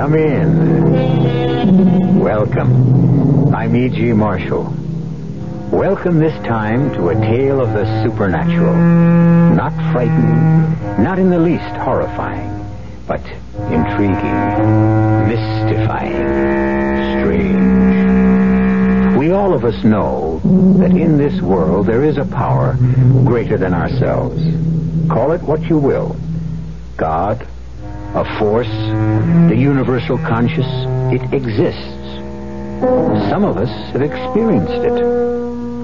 Come in. Welcome. I'm E.G. Marshall. Welcome this time to a tale of the supernatural. Not frightening, not in the least horrifying, but intriguing, mystifying, strange. We all of us know that in this world there is a power greater than ourselves. Call it what you will. God, a force, the universal conscious. It exists. Some of us have experienced it,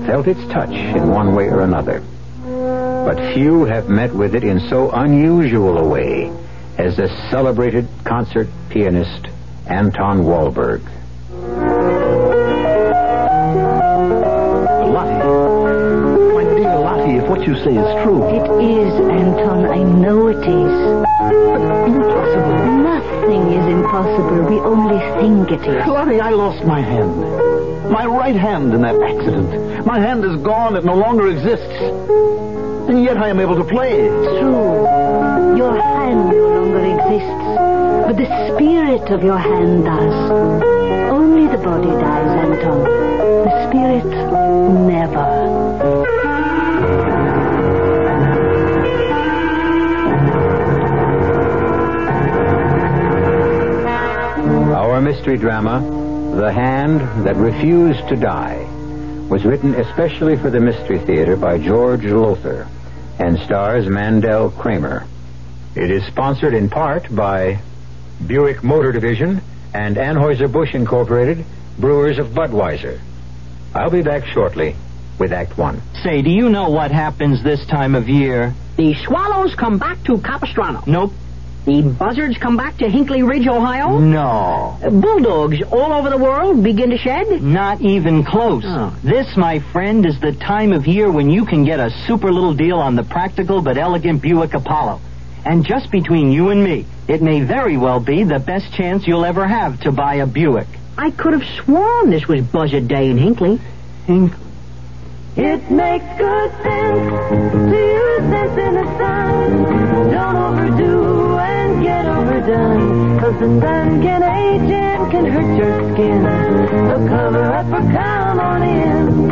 felt its touch in one way or another. But few have met with it in so unusual a way as the celebrated concert pianist Anton Walberg. Lottie, my dear Lottie, if what you say is true... It is, Anton. I know it is. Impossible. Nothing is impossible. We only think it is. Lottie, I lost my hand. My right hand in that accident. My hand is gone. It no longer exists. And yet I am able to play. True. Your hand no longer exists. But the spirit of your hand does. Only the body dies, Anton. The spirit never. Our mystery drama, The Hand That Refused to Die, was written especially for the Mystery Theater by George Lothar and stars Mandel Kramer. It is sponsored in part by Buick Motor Division and Anheuser-Busch Incorporated, Brewers of Budweiser. I'll be back shortly with Act One. Say, do you know what happens this time of year? The swallows come back to Capistrano. Nope. The buzzards come back to Hinkley Ridge, Ohio. No. Bulldogs all over the world begin to shed. Not even close. Oh. This, my friend, is the time of year when you can get a super little deal on the practical but elegant Buick Apollo. And just between you and me, it may very well be the best chance you'll ever have to buy a Buick. I could have sworn this was Buzzard Day in Hinkley. It makes good sense to use sense in the sun. Don't overdo and get overdone, 'cause the sun can age and can hurt your skin. So cover up or come on in.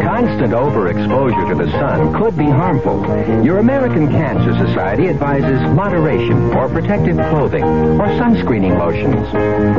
Constant overexposure to the sun could be harmful. Your American Cancer Society advises moderation or protective clothing or sunscreening lotions.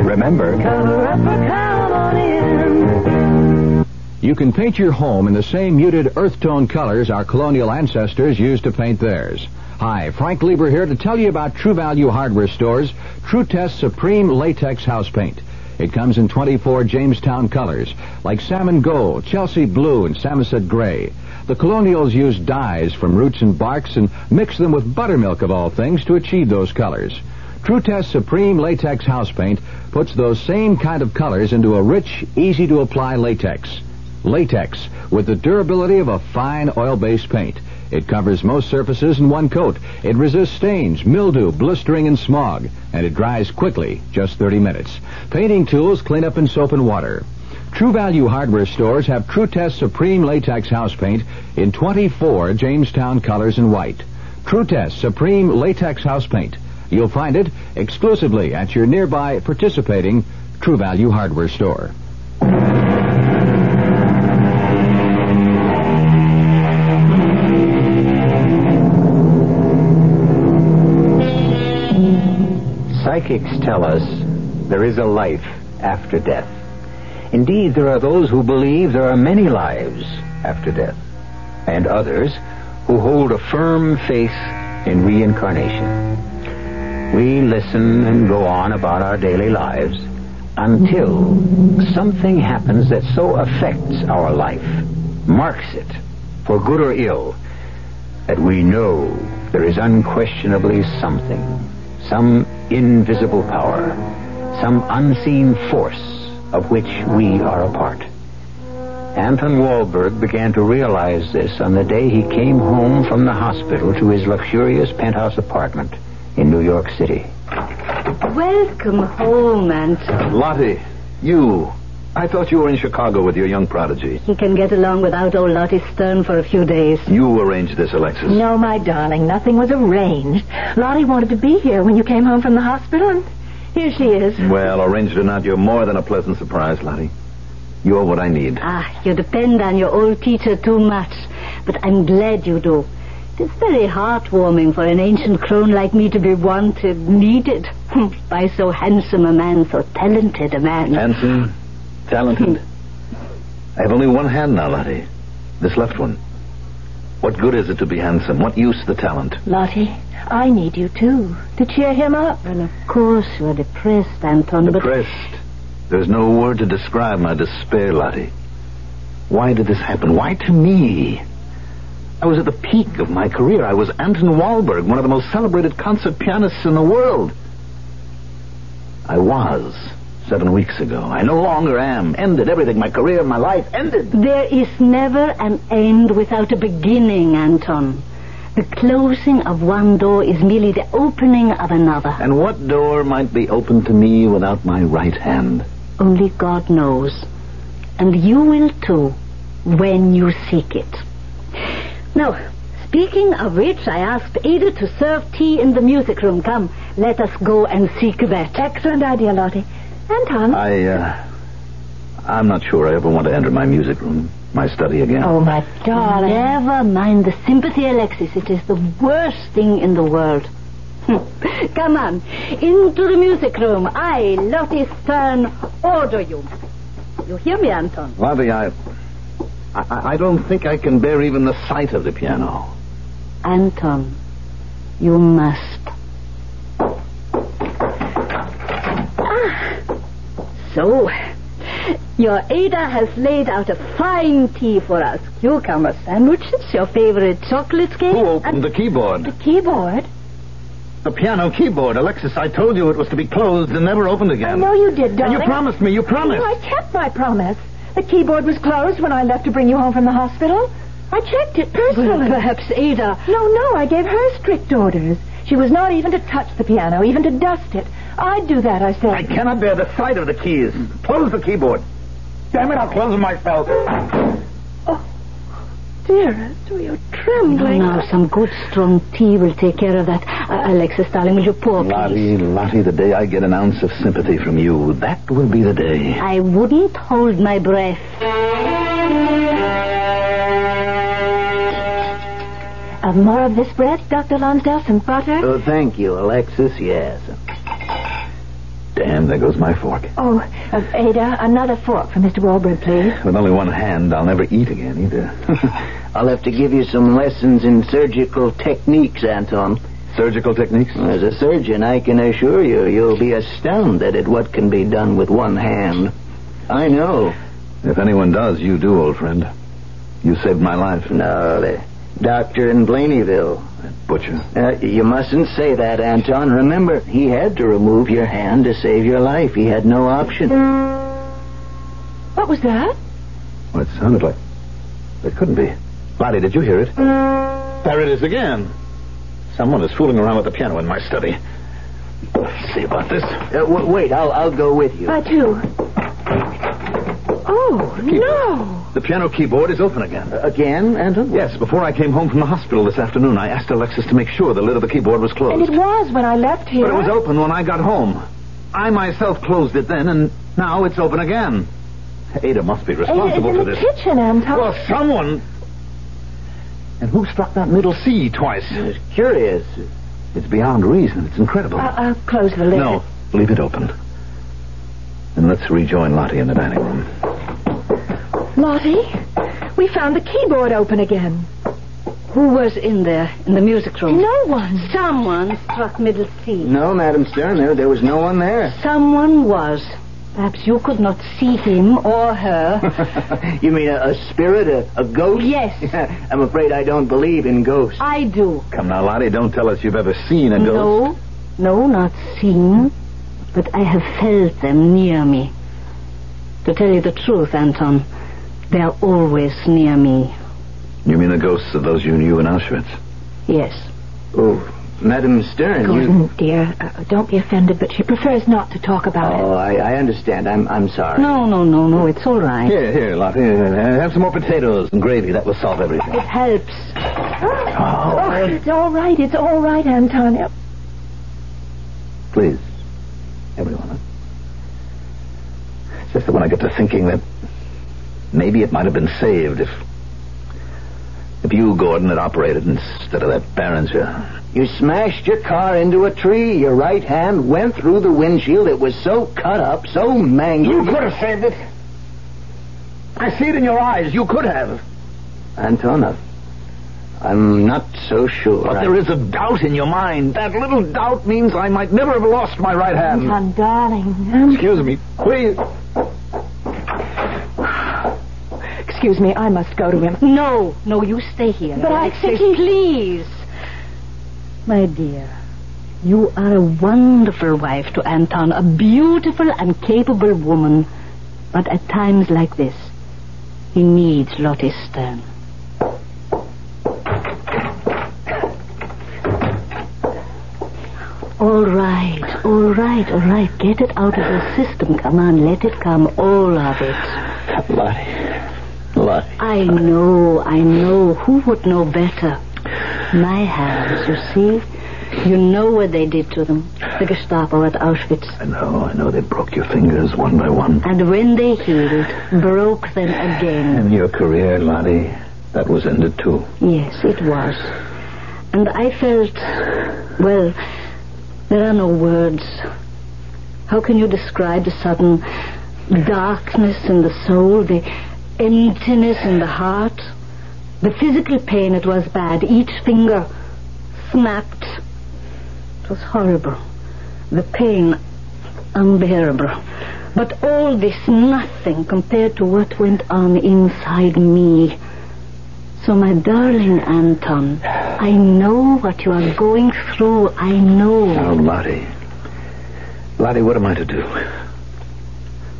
Remember, Cover up or come on in. You can paint your home in the same muted earth tone colors our colonial ancestors used to paint theirs. Hi, Frank Lieber here to tell you about True Value Hardware Store's True Test Supreme Latex House Paint. It comes in 24 Jamestown colors, like salmon gold, Chelsea blue, and Samoset gray. The colonials used dyes from roots and barks and mixed them with buttermilk of all things to achieve those colors. True Test Supreme Latex House Paint puts those same kind of colors into a rich, easy-to-apply latex. Latex, with the durability of a fine oil-based paint. It covers most surfaces in one coat. It resists stains, mildew, blistering, and smog. And it dries quickly, just 30 minutes. Painting tools clean up in soap and water. True Value Hardware Stores have True Test Supreme Latex House Paint in 24 Jamestown colors and white. True Test Supreme Latex House Paint. You'll find it exclusively at your nearby participating True Value Hardware Store. Psychics tell us there is a life after death. Indeed, there are those who believe there are many lives after death, and others who hold a firm faith in reincarnation. We listen and go on about our daily lives until something happens that so affects our life, marks it, for good or ill, that we know there is unquestionably something, some invisible power, some unseen force of which we are a part. Anton Walberg began to realize this on the day he came home from the hospital to his luxurious penthouse apartment in New York City. Welcome home, Anton. Lottie, I thought you were in Chicago with your young prodigy. He can get along without old Lottie Stern for a few days. You arranged this, Alexis. No, my darling, nothing was arranged. Lottie wanted to be here when you came home from the hospital, and Here she is. Well, arranged or not, you're more than a pleasant surprise, Lottie. You're what I need. You depend on your old teacher too much. But I'm glad you do. It's very heartwarming for an ancient crone like me to be wanted, needed by so handsome a man, so talented a man. Handsome? Talented? I have only one hand now, Lottie. This left one. What good is it to be handsome? What use the talent? Lottie, I need you, too, to cheer him up. Well, of course you're depressed, Anton, Depressed? There's no word to describe my despair, Lottie. Why did this happen? Why to me? I was at the peak of my career. I was Anton Wahlberg, one of the most celebrated concert pianists in the world. I was 7 weeks ago. I no longer am. Ended everything. My career, my life, ended. There is never an end without a beginning, Anton. The closing of one door is merely the opening of another. And what door might be open to me without my right hand? Only God knows. And you will too, when you seek it. Now, speaking of which, I asked Ada to serve tea in the music room. Come, let us go and seek that. Excellent idea, Lottie. Anton? I'm not sure I ever want to enter my music room, my study again. Oh, my darling. Never mind the sympathy, Alexis. It is the worst thing in the world. Come on, into the music room. I, Lottie Stern, order you. You hear me, Anton? Lottie, I don't think I can bear even the sight of the piano. Anton, you must. So, your Ada has laid out a fine tea for us. Cucumber sandwiches, your favorite chocolate cake. Who opened the keyboard? The keyboard? The piano keyboard. Alexis, I told you it was to be closed and never opened again. I know you did, darling. And you promised me. You promised. I kept my promise. The keyboard was closed when I left to bring you home from the hospital. I checked it personally. Well, perhaps Ada... No, I gave her strict orders. She was not even to touch the piano, even to dust it. I'd do that, I said. I cannot bear the sight of the keys. Close the keyboard. Damn it, I'll close it myself. Oh, dearest, you're trembling. Now, some good strong tea will take care of that. Alexis, darling, will you pour, please? Lottie, the day I get an ounce of sympathy from you, that will be the day. I wouldn't hold my breath. More of this bread, Dr. Lonsdale, some butter? Oh, thank you, Alexis, yes. Damn, there goes my fork. Oh, Ada, another fork for Mr. Wahlberg, please. With only one hand, I'll never eat again, either. I'll have to give you some lessons in surgical techniques, Anton. Surgical techniques? As a surgeon, I can assure you, you'll be astounded at what can be done with one hand. I know. If anyone does, you do, old friend. You saved my life. No, the doctor in Blaneyville. Butcher. You mustn't say that, Anton. Remember, he had to remove your hand to save your life. He had no option. What was that? Well, it sounded like... It couldn't be. Lottie, did you hear it? There it is again. Someone is fooling around with the piano in my study. Let's see about this. Wait, I'll go with you. I, too. Oh, no. The piano keyboard is open again. Again, Anton? Yes, before I came home from the hospital this afternoon, I asked Alexis to make sure the lid of the keyboard was closed. And it was when I left here. But it was open when I got home. I myself closed it then, and now it's open again. Ada must be responsible for this. It's in the kitchen, Anton. Well, someone... And who struck that middle C twice? It's curious. It's beyond reason. It's incredible. I'll close the lid. No, leave it open. And let's rejoin Lottie in the dining room. Lottie, we found the keyboard open again. Who was in there, in the music room? No one. Someone struck middle C. No, Madam Stern, there was no one there. Someone was. Perhaps you could not see him or her. You mean a spirit, a ghost? Yes. I'm afraid I don't believe in ghosts. I do. Come now, Lottie, don't tell us you've ever seen a ghost. No, not seen. But I have felt them near me. To tell you the truth, Anton, they are always near me. You mean the ghosts of those you knew in Auschwitz? Yes. Oh, Madam Stern, Gordon, dear, don't be offended, but she prefers not to talk about it. Oh, I understand. I'm sorry. No, it's all right. Here, Lottie. Have some more potatoes and gravy. That will solve everything. It helps. It's all right, Antonio. Please, Everyone. It's just that when I get to thinking that maybe it might have been saved if you, Gordon, had operated instead of that Barringer. You smashed your car into a tree. Your right hand went through the windshield. It was so cut up, so mangled. You could have saved it. I see it in your eyes. You could have. Anton, I'm not so sure. But there is a doubt in your mind. That little doubt means I might never have lost my right hand. Anton, darling. Excuse me, please. Excuse me, I must go to him. No, you stay here. But Alexis, please. My dear, you are a wonderful wife to Anton, a beautiful and capable woman. But at times like this, he needs Lottie Stern. All right. Get it out of your system. Come on, let it come, all of it. Lottie. I know. Who would know better? My hands, you see? You know what they did to them. The Gestapo at Auschwitz. I know. They broke your fingers one by one. And when they healed, broke them again. And your career, Lottie, that was ended too. Yes, it was. And I felt, well, there are no words. How can you describe the sudden darkness in the soul, the emptiness in the heart? The physical pain, it was bad. Each finger snapped. It was horrible. The pain, unbearable. But all this, nothing compared to what went on inside me. So, my darling Anton, I know what you are going through. I know. Oh, Lottie, what am I to do?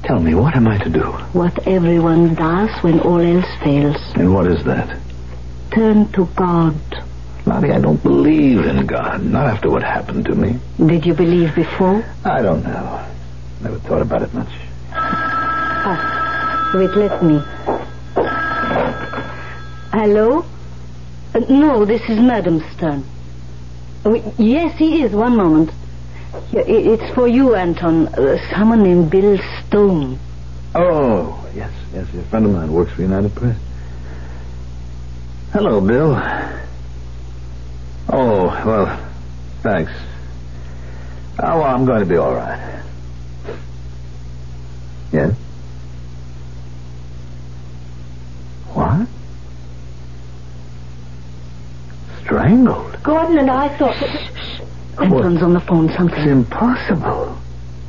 Tell me, what am I to do? What everyone does when all else fails. And what is that? Turn to God. Lottie, I don't believe in God. Not after what happened to me. Did you believe before? I don't know. Never thought about it much. Wait, let me. Hello? No, this is Madam Stern. Yes, he is. One moment. It's for you, Anton. Someone named Bill Stone. Oh, yes. A friend of mine works for United Press. Hello, Bill. Oh, well, thanks. Oh, well, I'm going to be all right. Yes? What? Strangled? Gordon and I thought that... Anton's on the phone, something. It's impossible.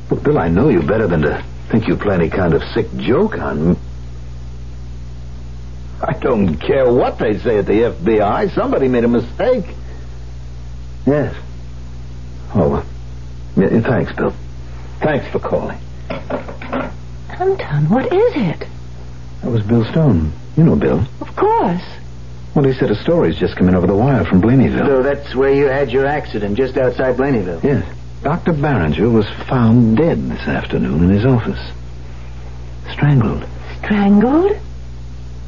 Well, Bill, I know you better than to think you play any kind of sick joke on me. I don't care what they say at the FBI. Somebody made a mistake. Yes. Oh, well. Yeah, thanks, Bill. Thanks for calling. Anton, what is it? That was Bill Stone. You know Bill. Of course. Well, he said a story's just come in over the wire from Blaneyville. So that's where you had your accident, just outside Blaneyville? Yes. Dr. Barringer was found dead this afternoon in his office. Strangled. Strangled?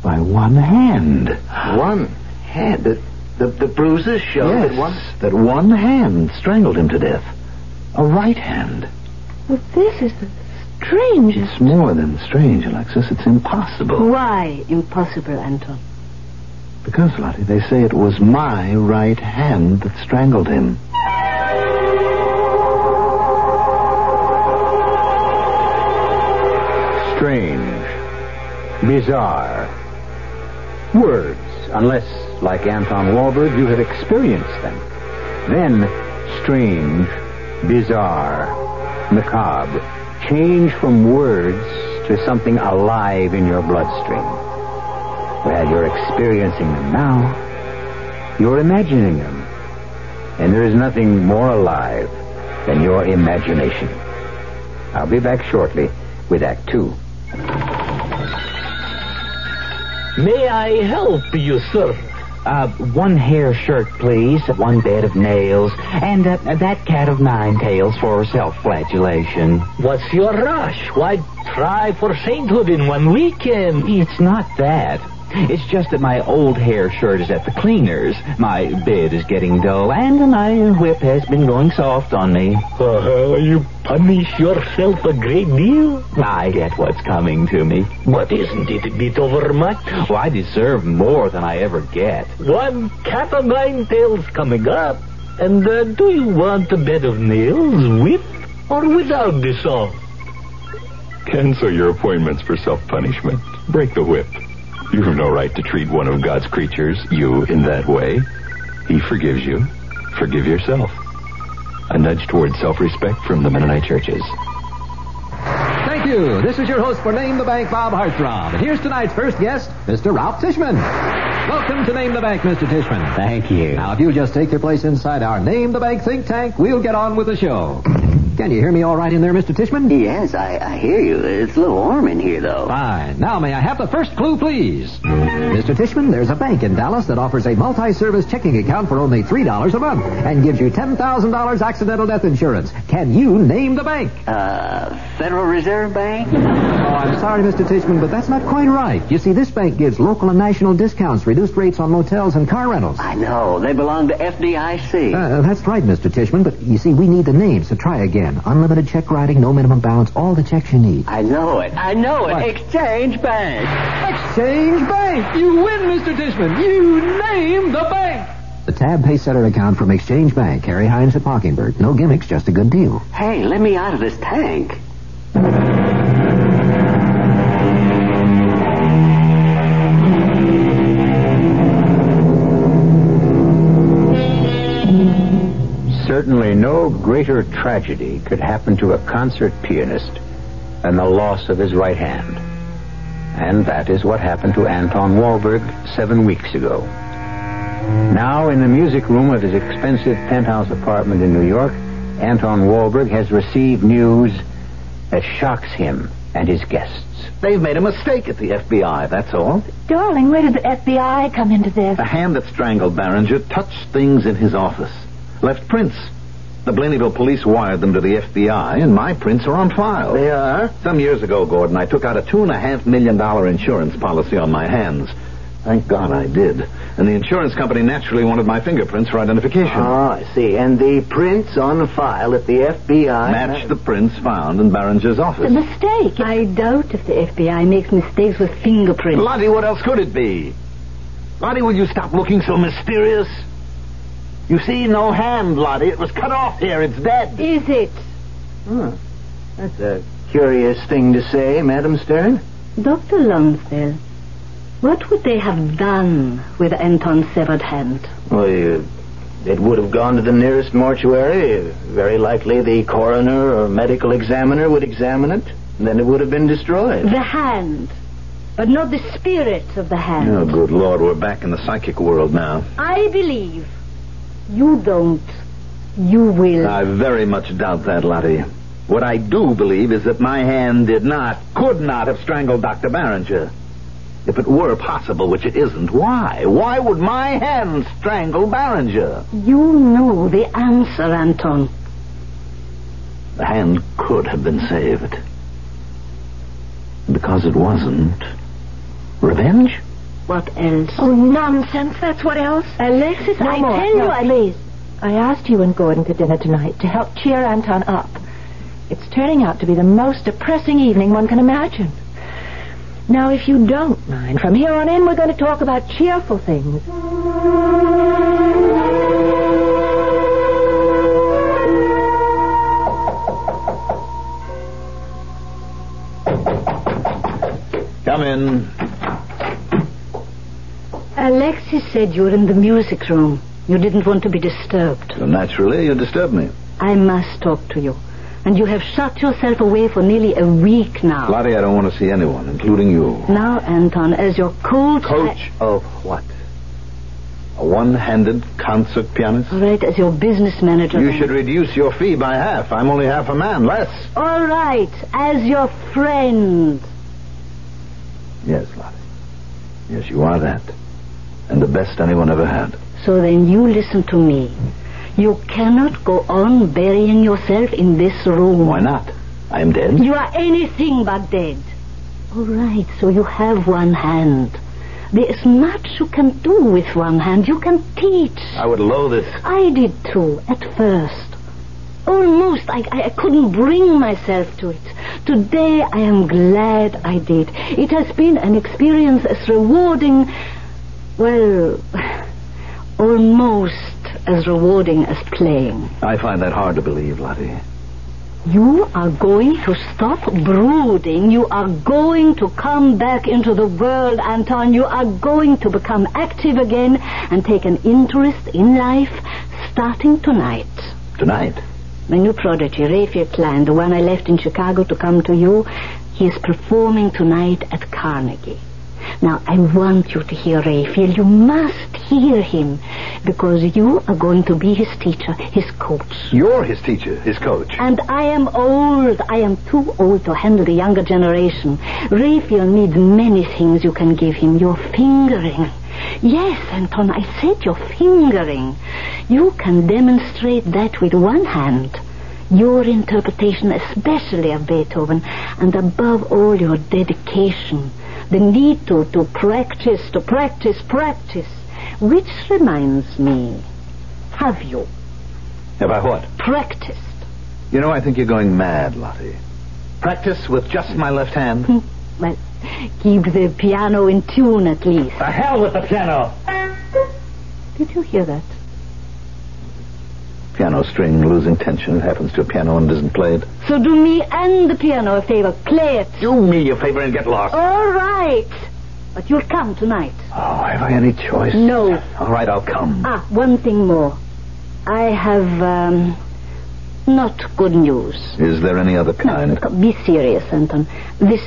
By one hand. One hand? The bruises show yes, that one hand strangled him to death. A right hand. Well, this is the strangest. It's more than strange, Alexis. It's impossible. Why impossible, Anton? Because, Lottie, they say it was my right hand that strangled him. Strange. Bizarre. Words, unless, like Anton Walberg, you have experienced them. Then, strange, bizarre, macabre, change from words to something alive in your bloodstream. Well, you're experiencing them now. You're imagining them. And there is nothing more alive than your imagination. I'll be back shortly with Act 2. May I help you, sir? One hair shirt, please. One bed of nails. And that cat of nine tails for self-flagellation. What's your rush? Why, try for sainthood in one weekend. It's not that. It's just that my old hair shirt is at the cleaner's, my bed is getting dull, and my whip has been growing soft on me. You punish yourself a great deal. I get what's coming to me. But isn't it a bit overmuch? Well, I deserve more than I ever get. One cat o' nine tails coming up. And do you want a bed of nails with or without the saw? Cancel your appointments for self-punishment. Break the whip. You have no right to treat one of God's creatures, you, in that way. He forgives you. Forgive yourself. A nudge toward self-respect from the Mennonite churches. Thank you. This is your host for Name the Bank, Bob Hartthrob. And here's tonight's first guest, Mr. Ralph Tishman. Welcome to Name the Bank, Mr. Tishman. Thank you. Now, if you'll just take your place inside our Name the Bank think tank, we'll get on with the show. Can you hear me all right in there, Mr. Tishman? Yes, I hear you. It's a little warm in here, though. Fine. Now, may I have the first clue, please? Mr. Tishman, there's a bank in Dallas that offers a multi-service checking account for only $3 a month and gives you $10,000 accidental death insurance. Can you name the bank? Federal Reserve Bank? Oh, I'm sorry, Mr. Tishman, but that's not quite right. You see, this bank gives local and national discounts, reduced rates on motels and car rentals. I know. They belong to FDIC. That's right, Mr. Tishman, but you see, we need the name, so try again. Unlimited check writing, no minimum balance, all the checks you need. I know it. What? Exchange Bank. Exchange Bank! You win, Mr. Tishman! You name the bank! The Tab Pay Setter account from Exchange Bank. Harry Hines at Mockingbird. No gimmicks, just a good deal. Hey, let me out of this tank. Certainly no greater tragedy could happen to a concert pianist than the loss of his right hand. And that is what happened to Anton Wahlberg 7 weeks ago. Now, in the music room of his expensive penthouse apartment in New York, Anton Wahlberg has received news that shocks him and his guests. They've made a mistake at the FBI, that's all. Darling, where did the FBI come into this? The hand that strangled Barringer touched things in his office. Left prints. The Blaneyville police wired them to the FBI, and my prints are on file. They are? Some years ago, Gordon, I took out a $2.5 million insurance policy on my hands. Thank God I did. And the insurance company naturally wanted my fingerprints for identification. Oh, I see. And the prints on file at the FBI... Matched the prints found in Barringer's office. A mistake. I doubt if the FBI makes mistakes with fingerprints. Lottie, what else could it be? Lottie, will you stop looking so mysterious? You see, no hand, Lottie. It was cut off here. It's dead. Is it? That's a curious thing to say, Madam Stern. Dr. Lonsdale, what would they have done with Anton's severed hand? Well, it would have gone to the nearest mortuary. Very likely the coroner or medical examiner would examine it. Then it would have been destroyed. The hand, but not the spirit of the hand. Oh, good Lord. We're back in the psychic world now. I believe. You don't. You will. I very much doubt that, Lottie. What I do believe is that my hand could not have strangled Dr. Barringer. If it were possible, which it isn't, why? Why would my hand strangle Barringer? You know the answer, Anton. The hand could have been saved. Because it wasn't. Revenge? What else? Oh, nonsense. That's what else. Alexis, No I more. tell you, No, please. I asked you and Gordon to dinner tonight to help cheer Anton up. It's turning out to be the most depressing evening one can imagine. Now, if you don't mind, from here on in, we're going to talk about cheerful things. Come in. Alexis said you were in the music room. You didn't want to be disturbed. So naturally, you disturbed me. I must talk to you. And you have shut yourself away for nearly a week now. Lottie, I don't want to see anyone, including you. Now, Anton, as your coach of what? A one-handed concert pianist? All right, as your business manager. You should reduce your fee by half. I'm only half a man, less. All right, as your friend. Yes, Lottie. Yes, you are that. And the best anyone ever had. So then you listen to me. You cannot go on burying yourself in this room. Why not? I am dead. You are anything but dead. All right, so you have one hand. There's much you can do with one hand. You can teach. I would loathe it. I did too, at first. Almost. I couldn't bring myself to it. Today I am glad I did. It has been an experience as rewarding, well, almost as rewarding as playing. I find that hard to believe, Lottie. You are going to stop brooding. You are going to come back into the world, Anton. You are going to become active again and take an interest in life starting tonight. Tonight? My new prodigy, Raphael Klein, the one I left in Chicago to come to you, he is performing tonight at Carnegie. Now, I want you to hear Raphael. You must hear him, because you are going to be his teacher, his coach. You're his teacher, his coach. And I am old. I am too old to handle the younger generation. Raphael needs many things you can give him. Your fingering. Yes, Anton, I said your fingering. You can demonstrate that with one hand. Your interpretation, especially of Beethoven, and above all, your dedication. The need to practice. Which reminds me, have you? Have I what? Practiced. You know, I think you're going mad, Lottie. Practice with just my left hand? Well, keep the piano in tune at least. The hell with the piano! Did you hear that? Piano string losing tension. It happens to a piano and isn't played. So do me and the piano a favor. Play it. Do me a favor and get lost. All right. But you'll come tonight. Oh, have I any choice? No. All right, I'll come. One thing more. I have, not good news. Is there any other kind? No, be serious, Anton. This,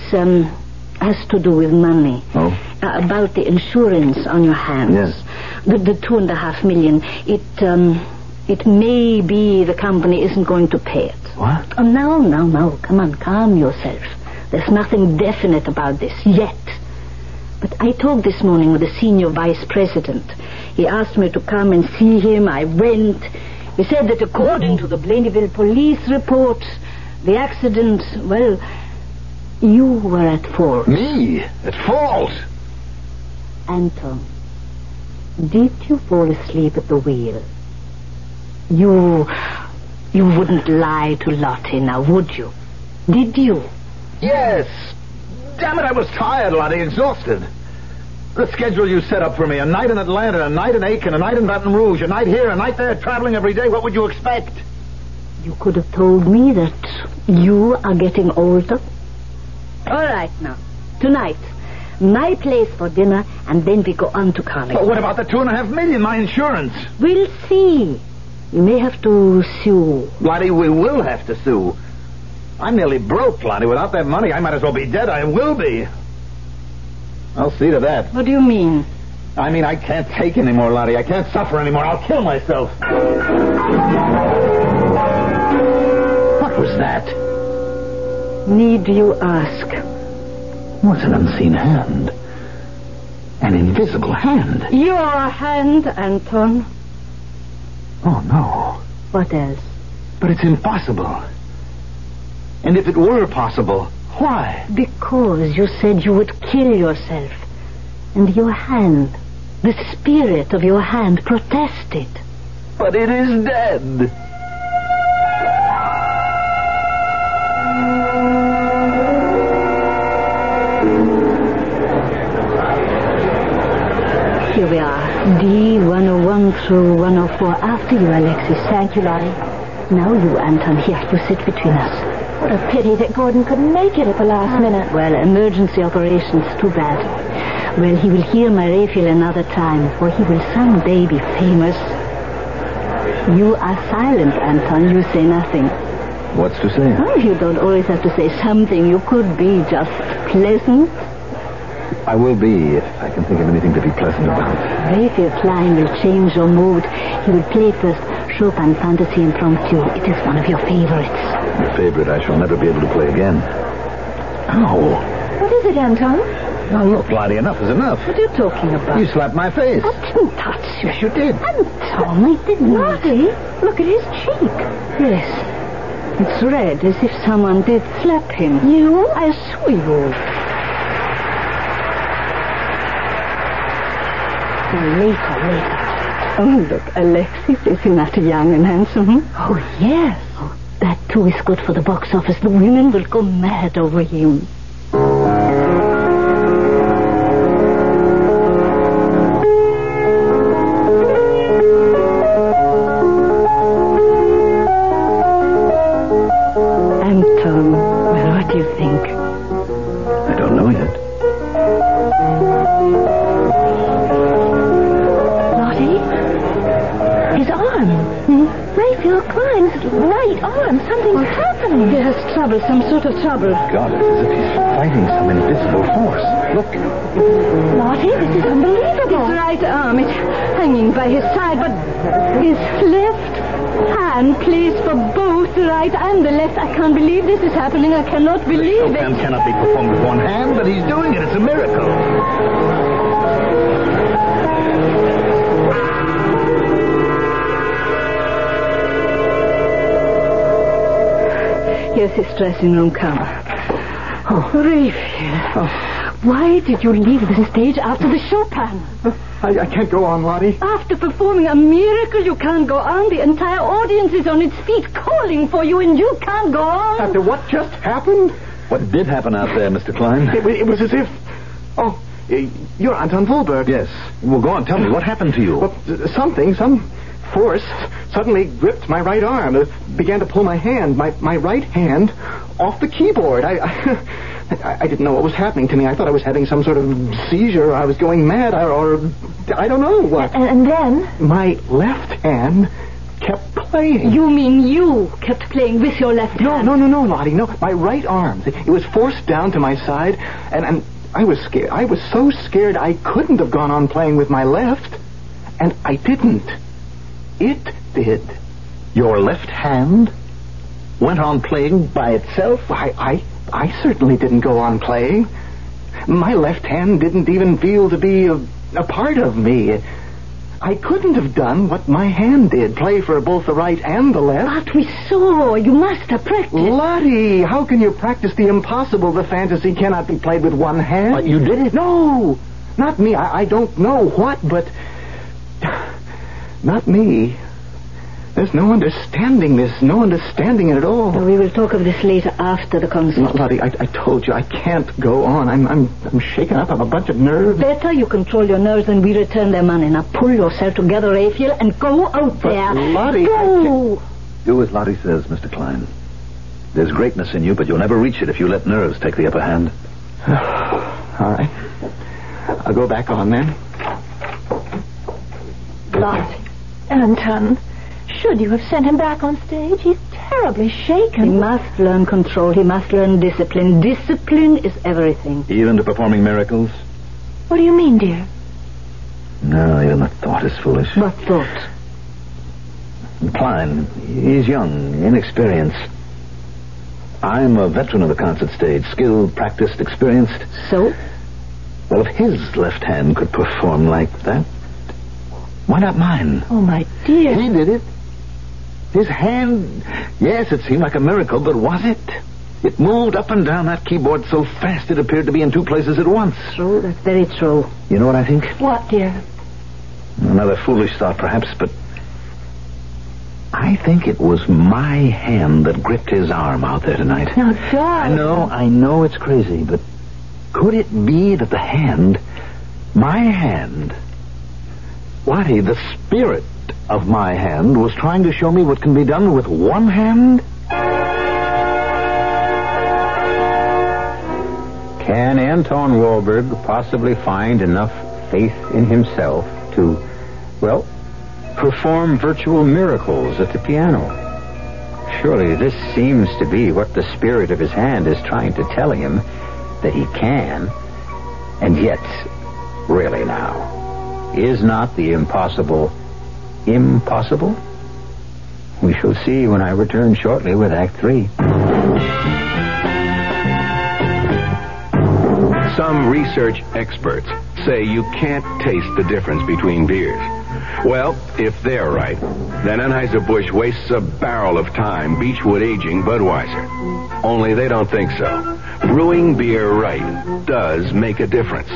has to do with money. Oh? About the insurance on your hands. Yes. The $2.5 million. It may be the company isn't going to pay it. What? Oh, no. Come on, calm yourself. There's nothing definite about this yet. But I talked this morning with the senior vice president. He asked me to come and see him. I went. He said that according to the Blainville police report, the accident, well, you were at fault. Me? At fault? Anton, did you fall asleep at the wheel? You wouldn't lie to Lottie now, would you? Did you? Yes. Damn it, I was tired, Lottie, exhausted. The schedule you set up for me, a night in Atlanta, a night in Aiken, a night in Baton Rouge, a night here, a night there, traveling every day, what would you expect? You could have told me that you are getting older. All right, now. Tonight, my place for dinner, and then we go on to Carnegie. But what about the $2.5 million, my insurance? We'll see. You may have to sue. Lottie, we will have to sue. I'm nearly broke, Lottie. Without that money, I might as well be dead. I will be. I'll see to that. What do you mean? I mean, I can't take anymore, Lottie. I can't suffer anymore. I'll kill myself. What was that? Need you ask? What's an unseen hand? An invisible hand. Your hand, Anton. Oh, no. What else? But it's impossible. And if it were possible, why? Because you said you would kill yourself. And your hand, the spirit of your hand, protested. But it is dead. Here we are. D101 through 104. After you, Alexis. Thank you, Lottie. Now you, Anton. Here, you sit between us. What a pity that Gordon couldn't make it at the last minute. Well, emergency operations, too bad. Well, he will hear my Raphael another time, for he will someday be famous. You are silent, Anton. You say nothing. What's to say? Oh, you don't always have to say something. You could be just pleasant. I will be, if I can think of anything to be pleasant about. Raphael Klein will change your mood. He will play first Chopin Fantasy Impromptu. It is one of your favorites. A favorite I shall never be able to play again. Ow. What is it, Anton? Now, look, Lottie, enough is enough. What are you talking about? You slapped my face. I didn't touch you. Yes, you did. Anton, I didn't. Lottie, look at his cheek. Yes. It's red, as if someone did slap him. You? I saw you. Later. Oh, look, Alexis, isn't that young and handsome? Oh, yes. Oh, that too is good for the box office. The women will go mad over him. Anton, well, what do you think? I don't know yet. His arm. Raphael Klein's right arm. Something's happening. He has trouble, some sort of trouble. God, it's as if he's fighting some invisible force. Look. Lottie, this is unbelievable. His right arm is hanging by his side, but his left hand plays for both the right and the left. I can't believe this is happening. I cannot believe it. Chopin cannot be performed with one hand, but he's doing it. It's a miracle. Here's his dressing room cover. Oh, Raphael. Why did you leave the stage after the Chopin? I can't go on, Lottie. After performing a miracle, you can't go on. The entire audience is on its feet calling for you, and you can't go on. After what just happened? What did happen out there, Mr. Klein? It was as if... Oh, you're Anton Wohlberg. Yes. Well, go on, tell me. What happened to you? Well, some force suddenly gripped my right arm, began to pull my hand, my right hand, off the keyboard. I didn't know what was happening to me. I thought I was having some sort of seizure, or I was going mad, or I don't know what. And then? My left hand kept playing. You mean you kept playing with your left hand? No, Lottie, no. My right arm. It was forced down to my side, and I was scared. I was so scared I couldn't have gone on playing with my left, and I didn't. It did. Your left hand went on playing by itself? I certainly didn't go on playing. My left hand didn't even feel to be a part of me. I couldn't have done what my hand did, play for both the right and the left. But we saw. You must have practiced. Lottie, how can you practice the impossible? The fantasy cannot be played with one hand. But you did it? No, not me. I don't know what, but... Not me. There's no understanding this. No understanding it at all. No, we will talk of this later after the concert. Lottie, I told you I can't go on. I'm shaken up. I'm a bunch of nerves. Better you control your nerves than we return their money. Now pull yourself together, Raphael, and go out there. Lottie, go. Do as Lottie says, Mr. Klein. There's greatness in you, but you'll never reach it if you let nerves take the upper hand. All right. I'll go back on then. Lottie. Anton, should you have sent him back on stage? He's terribly shaken. He must learn control. He must learn discipline. Discipline is everything. Even to performing miracles? What do you mean, dear? No, even the thought is foolish. What thought? Klein, he's young, inexperienced. I'm a veteran of the concert stage, skilled, practiced, experienced. So? Well, if his left hand could perform like that, why not mine? Oh, my dear. He did it. His hand, yes, it seemed like a miracle, but was it? It moved up and down that keyboard so fast it appeared to be in two places at once. True, that's very true. You know what I think? What, dear? Another foolish thought, perhaps, but I think it was my hand that gripped his arm out there tonight. Now, darling. I know it's crazy, but could it be that the hand, my hand... Lottie, the spirit of my hand was trying to show me what can be done with one hand? Can Anton Wohlberg possibly find enough faith in himself to, well, perform virtual miracles at the piano? Surely this seems to be what the spirit of his hand is trying to tell him that he can. And yet, really now... Is not the impossible impossible? We shall see when I return shortly with Act 3. Some research experts say you can't taste the difference between beers. Well, if they're right, then Anheuser-Busch wastes a barrel of time Beechwood aging Budweiser. Only they don't think so. Brewing beer right does make a difference.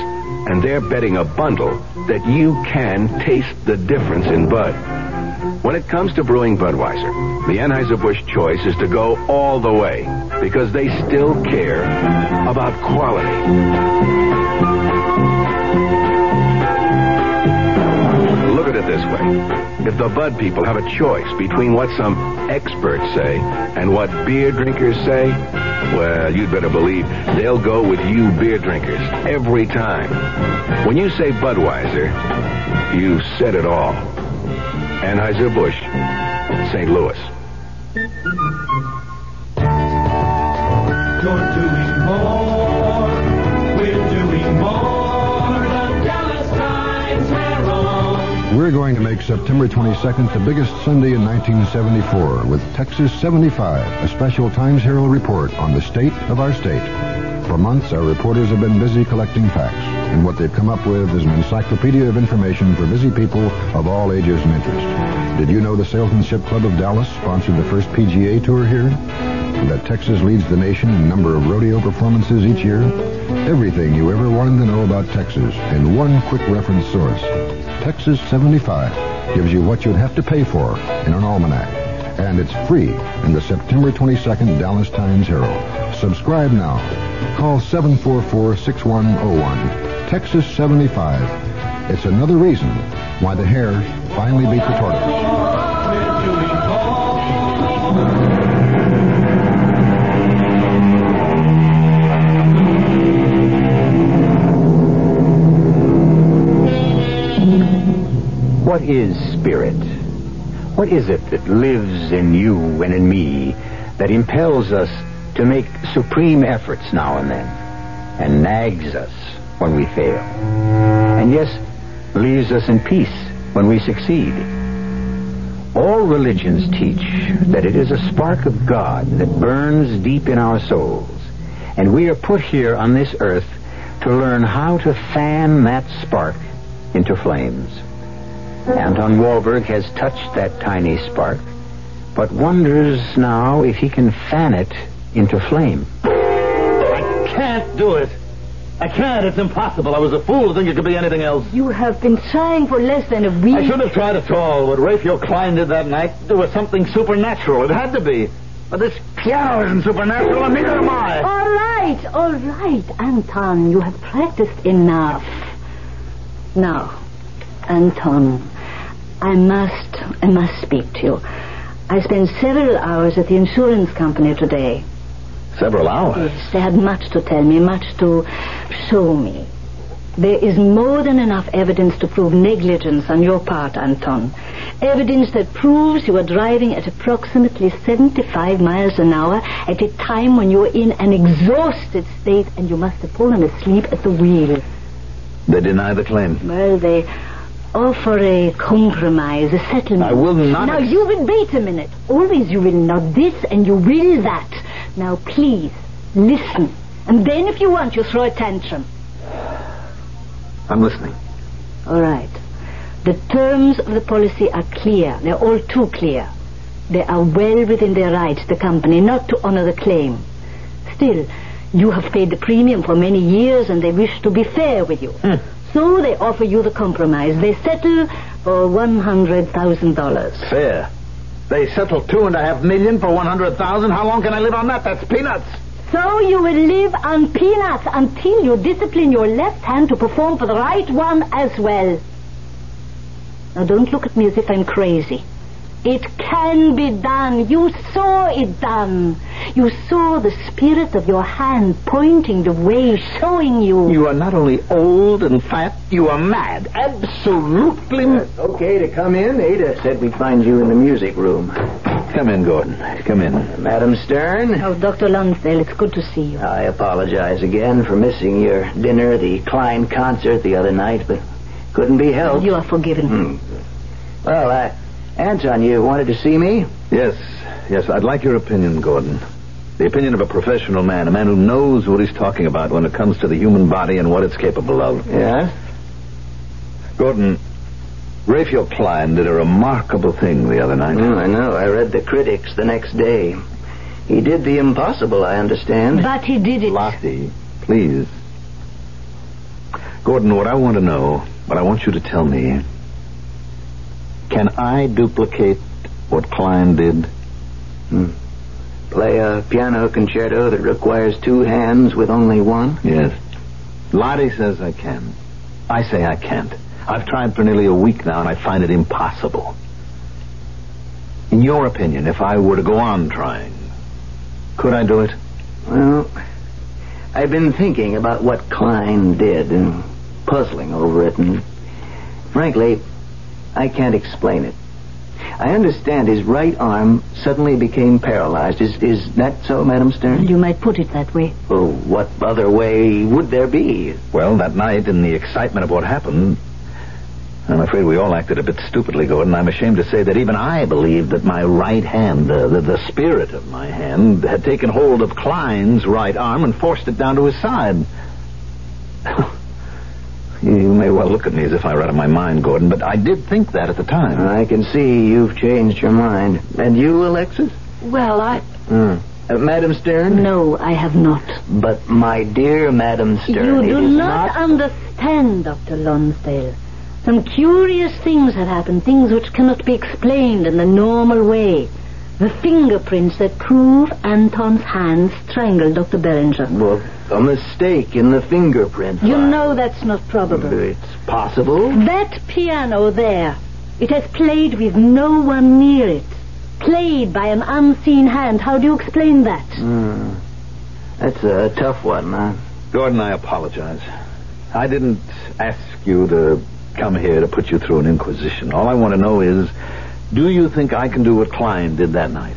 And they're betting a bundle that you can taste the difference in Bud. When it comes to brewing Budweiser, the Anheuser-Busch choice is to go all the way because they still care about quality. Look at it this way. If the Bud people have a choice between what some experts say and what beer drinkers say, well, you'd better believe they'll go with you beer drinkers every time. When you say Budweiser, you've said it all. Anheuser-Busch, St. Louis. You're doing more. We're doing more. The Dallas Times Herald. We're going to make September 22nd the biggest Sunday in 1974 with Texas 75, a special Times Herald report on the state of our state. For months, our reporters have been busy collecting facts, and what they've come up with is an encyclopedia of information for busy people of all ages and interests. Did you know the Salesmanship Club of Dallas sponsored the first PGA Tour here? And that Texas leads the nation in number of rodeo performances each year? Everything you ever wanted to know about Texas in one quick reference source. Texas 75 gives you what you'd have to pay for in an almanac. And it's free in the September 22nd Dallas Times Herald. Subscribe now. Call 744-6101. Texas 75. It's another reason why the hare finally beat the tortoise. What is spirit? What is it that lives in you and in me that impels us to make supreme efforts now and then and nags us when we fail? And yes, leaves us in peace when we succeed. All religions teach that it is a spark of God that burns deep in our souls, and we are put here on this earth to learn how to fan that spark into flames. Anton Wahlberg has touched that tiny spark, but wonders now if he can fan it into flame. I can't do it. I can't. It's impossible. I was a fool to think it could be anything else. You have been trying for less than a week. I shouldn't have tried at all. What Raphael Klein did that night, there was something supernatural. It had to be. But this piano isn't supernatural, and neither am I. All right, Anton. You have practiced enough. Now, Anton, I must speak to you. I spent several hours at the insurance company today. Several hours? Yes, they had much to tell me, much to show me. There is more than enough evidence to prove negligence on your part, Anton. Evidence that proves you were driving at approximately 75 miles an hour at a time when you were in an exhausted state and you must have fallen asleep at the wheel. They deny the claim. Well, they offer a compromise, a settlement. I will not... Now, you will wait a minute. Always you will not this and you will that. Now, please, listen. And then if you want, you throw a tantrum. I'm listening. All right. The terms of the policy are clear. They're all too clear. They are well within their rights, the company, not to honor the claim. Still, you have paid the premium for many years and they wish to be fair with you. So they offer you the compromise. They settle for $100,000. Fair. They settle $2.5 million for $100,000. How long can I live on that? That's peanuts. So you will live on peanuts until you discipline your left hand to perform for the right one as well. Now don't look at me as if I'm crazy. It can be done. You saw it done. You saw the spirit of your hand pointing the way, showing you. You are not only old and fat, you are mad. Absolutely mad. Okay to come in. Ada said we'd find you in the music room. Come in, Gordon. Come in. Madam Stern. Oh, Dr. Lonsdale, it's good to see you. I apologize again for missing your dinner, the Klein concert the other night, but couldn't be helped. You are forgiven. Well, Anton, you wanted to see me? Yes. I'd like your opinion, Gordon. The opinion of a professional man, a man who knows what he's talking about when it comes to the human body and what it's capable of. Yeah? Gordon, Raphael Klein did a remarkable thing the other night. I know. I read the critics the next day. He did the impossible, I understand. But he did it. Lottie, please. Gordon, what I want to know, what I want you to tell me, can I duplicate what Klein did? Play a piano concerto that requires two hands with only one? Yes. Lottie says I can. I say I can't. I've tried for nearly a week now, and I find it impossible. In your opinion, if I were to go on trying, could I do it? Well, I've been thinking about what Klein did and puzzling over it, and frankly, I can't explain it. I understand his right arm suddenly became paralyzed. Is that so, Madam Stern? You might put it that way. Well, what other way would there be? Well, that night, in the excitement of what happened, I'm afraid we all acted a bit stupidly, Gordon. I'm ashamed to say that even I believed that my right hand, the spirit of my hand, had taken hold of Klein's right arm and forced it down to his side. You may well look at me as if I were out of my mind, Gordon, but I did think that at the time. I can see you've changed your mind. And you, Alexis? Well, Madam Stern? No, I have not. But, my dear Madam Stern, You do it is not understand, Dr. Lonsdale. Some curious things have happened, things which cannot be explained in the normal way. The fingerprints that prove Anton's hands strangled Dr. Beringer. Well, a mistake in the fingerprint. You know that's not probable. It's possible. That piano there, it has played with no one near it. Played by an unseen hand. How do you explain that? That's a tough one, huh? Gordon, I apologize. I didn't ask you to come here to put you through an inquisition. All I want to know is, do you think I can do what Klein did that night?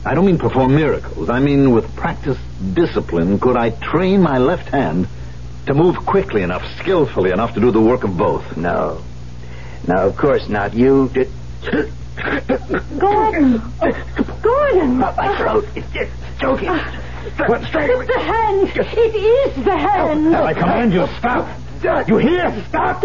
I don't mean perform miracles. I mean with practiced discipline, could I train my left hand to move quickly enough, skillfully enough to do the work of both? No. No, of course not. You did... Gordon! Gordon! My throat is just choking. It's the hand! It is the hand! I command you, stop! You hear? Stop!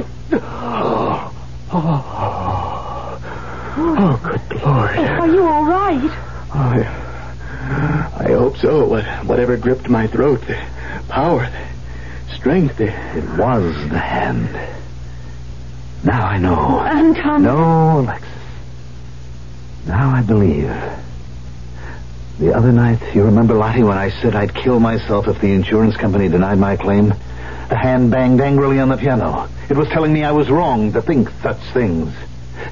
Oh, good Lord. Are you all right? I hope so. Whatever gripped my throat, the power, the strength, It was the hand. Now I know. Anton. No, Alexis. Now I believe. The other night, you remember, Lottie, when I said I'd kill myself if the insurance company denied my claim? The hand banged angrily on the piano. It was telling me I was wrong to think such things.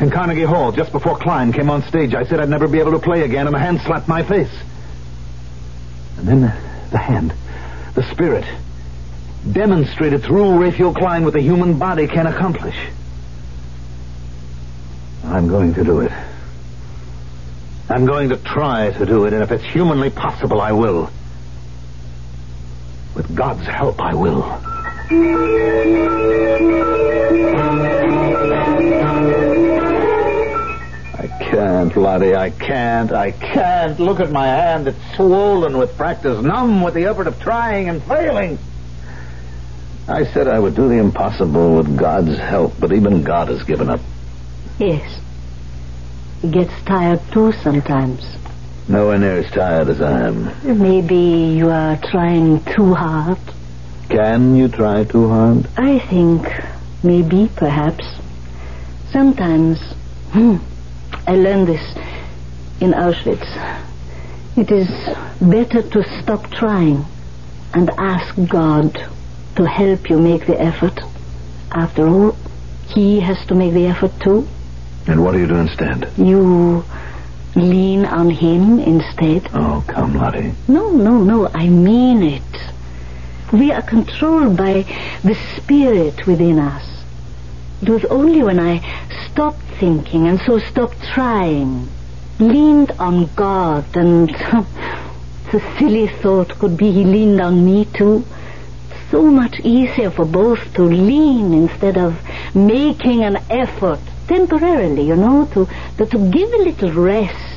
In Carnegie Hall, just before Klein came on stage, I said I'd never be able to play again, and the hand slapped my face. And then the hand, the spirit, demonstrated through Raphael Klein what the human body can accomplish. I'm going to do it. I'm going to try to do it, and if it's humanly possible, I will. With God's help, I will. I can't, Lottie. I can't. Look at my hand. It's swollen with practice, numb with the effort of trying and failing. I said I would do the impossible with God's help, but even God has given up. Yes. He gets tired too sometimes. Nowhere near as tired as I am. Maybe you are trying too hard. Can you try too hard? I think maybe, perhaps. Sometimes. I learned this in Auschwitz. It is better to stop trying and ask God to help you make the effort. After all, He has to make the effort too. And what do you do instead? You lean on Him instead. Oh, come, Lottie. No, I mean it. We are controlled by the spirit within us. It was only when I stopped thinking and so stopped trying, leaned on God, and the silly thought could be He leaned on me too. So much easier for both to lean instead of making an effort temporarily, to give a little rest.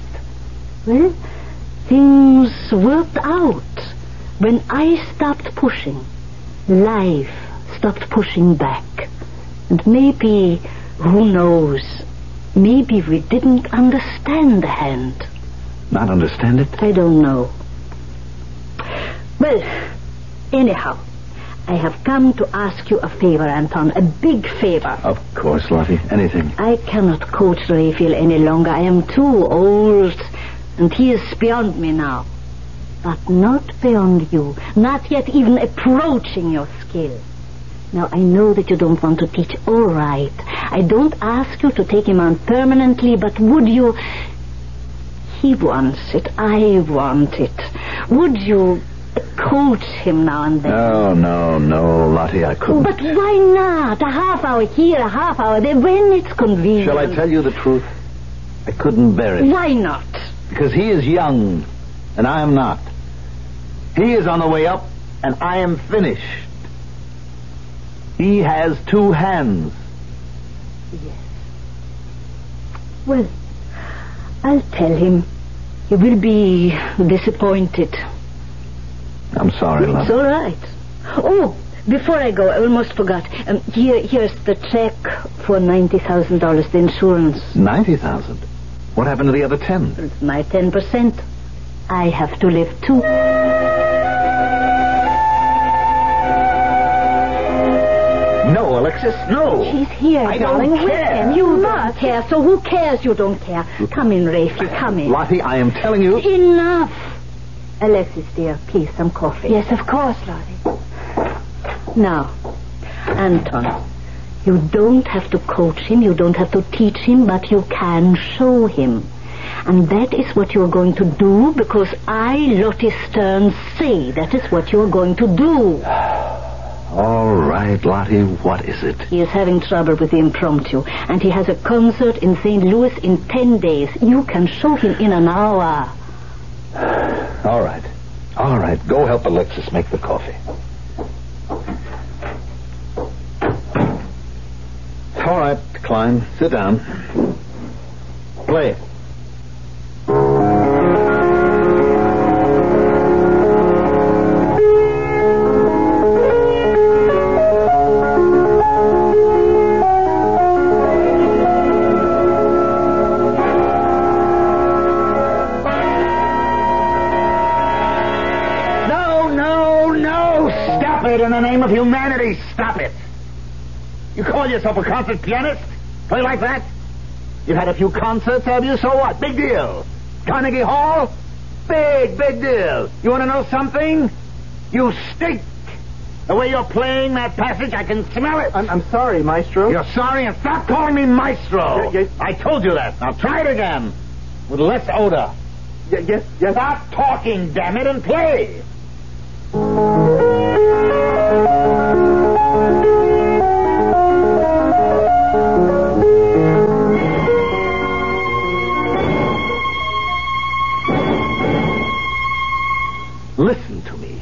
Well, things worked out. When I stopped pushing, life stopped pushing back. And maybe, who knows, maybe we didn't understand the hand. Not understand it? I don't know. Well, anyhow, I have come to ask you a favor, Anton. A big favor. Of course, Lottie. Anything. I cannot coach Raphael any longer. I am too old, and he is beyond me now. But not beyond you. Not yet even approaching your skill. Now, I know that you don't want to teach. All right. I don't ask you to take him on permanently, but would you... He wants it. I want it. Would you coach him now and then? No, Lottie, I couldn't. But why not? A half hour here, a half hour there, when it's convenient. Shall I tell you the truth? I couldn't bear it. Why not? Because he is young, and I am not. He is on the way up, and I am finished. He has two hands. Yes. Well, I'll tell him. He will be disappointed. I'm sorry, love. It's all right. Oh, before I go, I almost forgot. Here's the check for $90,000, the insurance. $90,000? What happened to the other 10? It's my 10%. I have to live too. No, Alexis, no. She's here, I darling. don't With care. him. You don't care, so who cares you don't care? Come in, Raphael, come in. Lottie, I am telling you... Enough. Alexis, dear, please, some coffee. Yes, of course, Lottie. Now, Anton, you don't have to coach him, you don't have to teach him, but you can show him. And that is what you're going to do, because I, Lottie Stern, say that is what you're going to do. All right, Lottie, what is it? He is having trouble with the impromptu, and he has a concert in St. Louis in 10 days. You can show him in an hour. All right. Go help Alexis make the coffee. All right, Klein, sit down. Play. In the name of humanity, stop it. You call yourself a concert pianist? Play like that? You've had a few concerts, have you? So what? Big deal. Carnegie Hall? Big deal. You want to know something? You stink. The way you're playing that passage, I can smell it. I'm sorry, Maestro. You're sorry, and stop calling me Maestro. Yes. I told you that. Now try it again. With less odor. Yes. Stop talking, damn it, and play. Listen to me.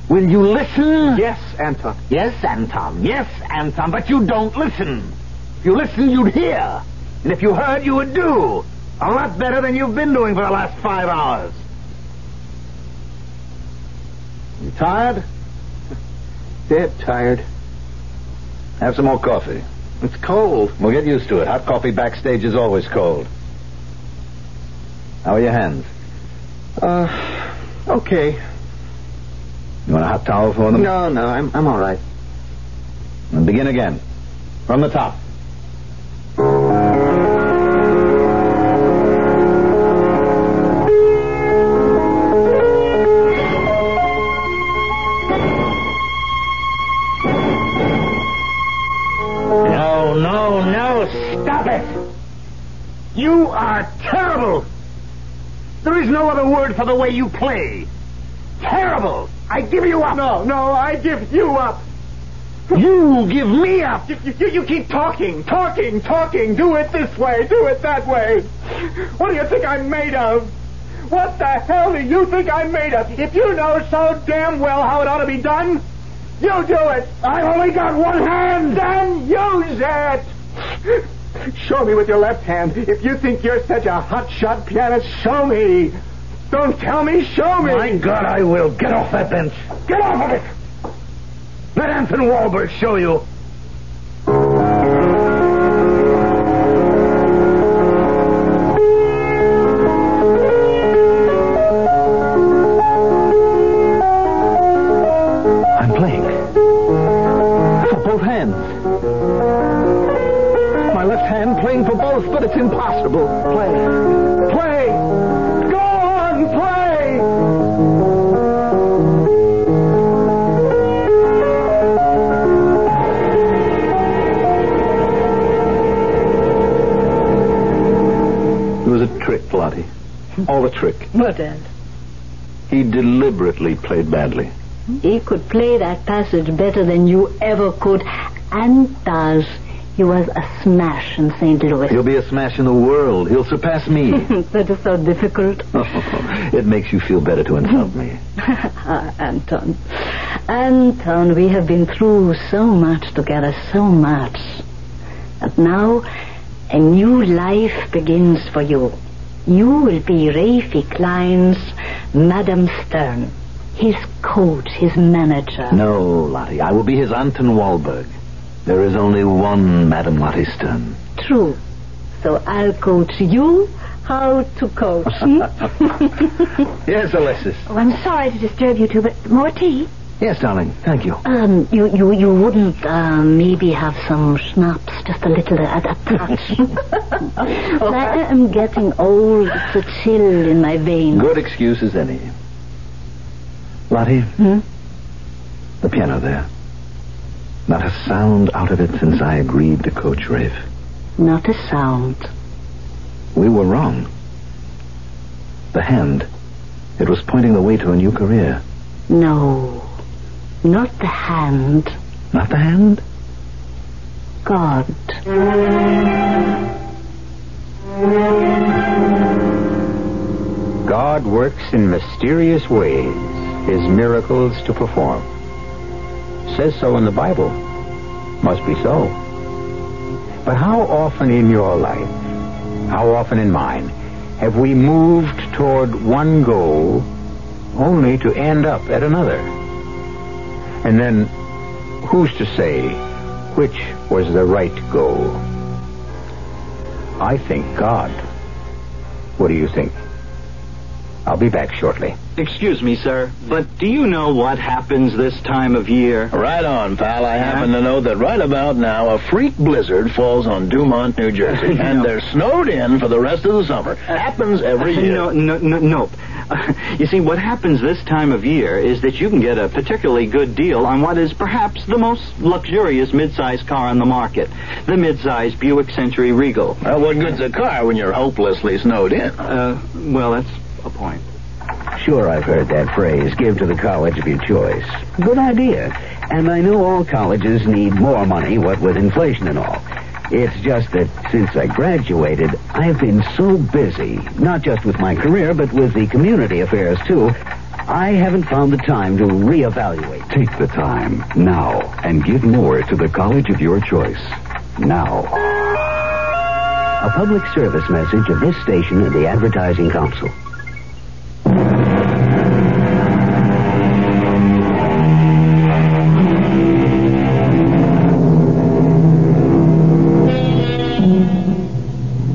Will you listen? Yes, Anton. Yes, Anton, but you don't listen. If you listened, you'd hear. And if you heard, you would do. A lot better than you've been doing for the last 5 hours. You tired? Dead tired. Have some more coffee. It's cold. We'll get used to it. Hot coffee backstage is always cold. How are your hands? Okay. You want a hot towel for them? No, I'm all right. Then begin again. From the top. No, stop it! You are terrible! There is no other word for the way you play. Terrible! I give you up! No, I give you up! You give me up! You keep talking. Do it this way, do it that way. What do you think I'm made of? What the hell do you think I'm made of? If you know so damn well how it ought to be done, you do it. I've only got one hand! Then use it! Show me with your left hand. If you think you're such a hot-shot pianist, show me. Don't tell me, show me. My God, I will. Get off that bench. Get off of it! Let Anton Wahlberg show you. I'm playing. mouth, but it's impossible. Play. Play. Go on, play. It was a trick, Lottie. All a trick. What else? He deliberately played badly. He could play that passage better than you ever could, and does. He was a smash in St. Louis. He'll be a smash in the world. He'll surpass me. That is so difficult. It makes you feel better to insult me. Anton. Anton, we have been through so much together, so much. And now, a new life begins for you. You will be Rafie Klein's Madame Stern. His coach, his manager. No, Lottie. I will be his Anton Wahlberg. There is only one Madame Lottie Stern. True. So I'll coach you how to coach. Yes, Alexis. Oh, I'm sorry to disturb you two, but more tea? Yes, darling. Thank you. You wouldn't maybe have some schnapps, just a little, a touch. I am getting old. It's a chill in my veins. Good excuse as any. Lottie, the piano there. Not a sound out of it since I agreed to coach Rafe. Not a sound. We were wrong. The hand, it was pointing the way to a new career. No, not the hand. Not the hand? God. God works in mysterious ways, his miracles to perform. Says so in the Bible. Must be so. But how often in your life, how often in mine, have we moved toward one goal only to end up at another? And then, who's to say which was the right goal? I think God. What do you think? I'll be back shortly. Excuse me, sir, but do you know what happens this time of year? Right on, pal. I happen to know that right about now a freak blizzard falls on Dumont, New Jersey, and they're snowed in for the rest of the summer. Happens every year. Nope. You see, what happens this time of year is that you can get a particularly good deal on what is perhaps the most luxurious mid-size car on the market, the mid-size Buick Century Regal. Well, what good's a car when you're hopelessly snowed in? Well, that's a point. Sure, I've heard that phrase, give to the college of your choice. Good idea. And I know all colleges need more money, what with inflation and all. It's just that since I graduated, I've been so busy, not just with my career, but with the community affairs, too, I haven't found the time to reevaluate. Take the time, now, and give more to the college of your choice. Now. A public service message of this station and the Advertising Council.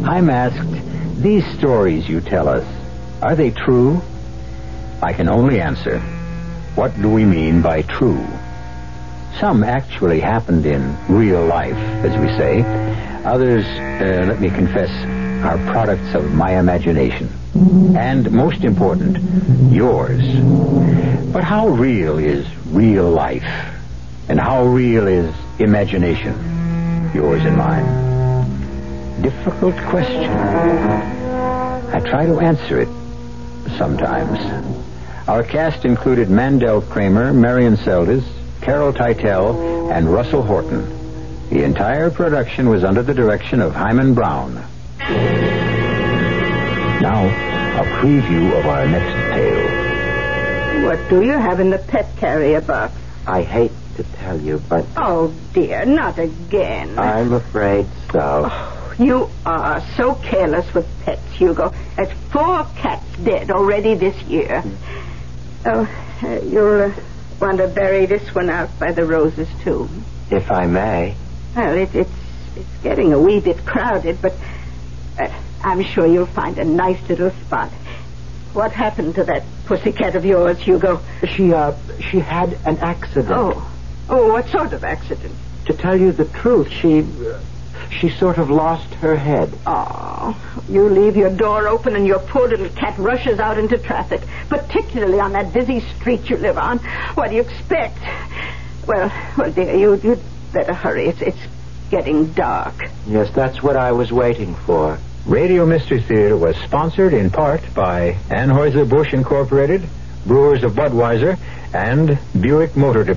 I'm asked, these stories you tell us, are they true? I can only answer, what do we mean by true? Some actually happened in real life, as we say. Others, let me confess, are products of my imagination. And most important, yours. But how real is real life? And how real is imagination? Yours and mine. Difficult question. I try to answer it sometimes. Our cast included Mandel Kramer, Marion Seldes, Carol Teitel, and Russell Horton. The entire production was under the direction of Hyman Brown. Now, a preview of our next tale. What do you have in the pet carrier box? I hate to tell you, but... Oh, dear, not again. I'm afraid so. Oh, you are so careless with pets, Hugo. That's 4 cats dead already this year. Oh, you'll want to bury this one out by the roses, too. If I may. Well, it's getting a wee bit crowded, but I'm sure you'll find a nice little spot. What happened to that pussycat of yours, Hugo? She had an accident. Oh, what sort of accident? To tell you the truth, she She sort of lost her head. Oh, you leave your door open and your poor little cat rushes out into traffic, particularly on that busy street you live on. What do you expect? Well, dear, you'd better hurry. It's getting dark. Yes, that's what I was waiting for. Radio Mystery Theater was sponsored in part by Anheuser-Busch Incorporated, Brewers of Budweiser, and Buick Motor Division.